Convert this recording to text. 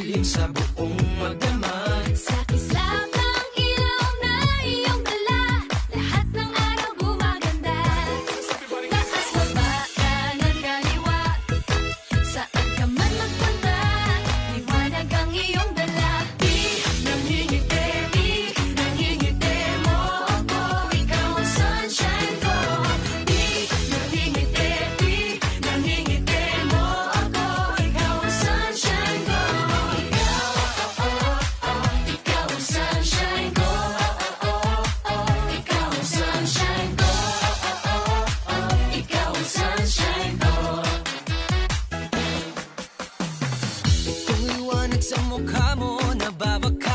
dilim sa buong magdamag. Sa kislap ng ilaw na iyong dala, lahat ng araw gumaganda. Taas baba, kanan kaliwa, saan ka man magpunta, liwanag ang iyong dala. Di nangingiti, di nangingiti mo ako, ikaw ang sunshine ko. Di nangingiti, di nangingiti mo ako, ikaw ang sunshine ko. Ikaw ang sunshine ko. Ikaw ang sunshine ko. Ikaw ang sunshine ko. Itong liwanag sa mukha mo, nababaka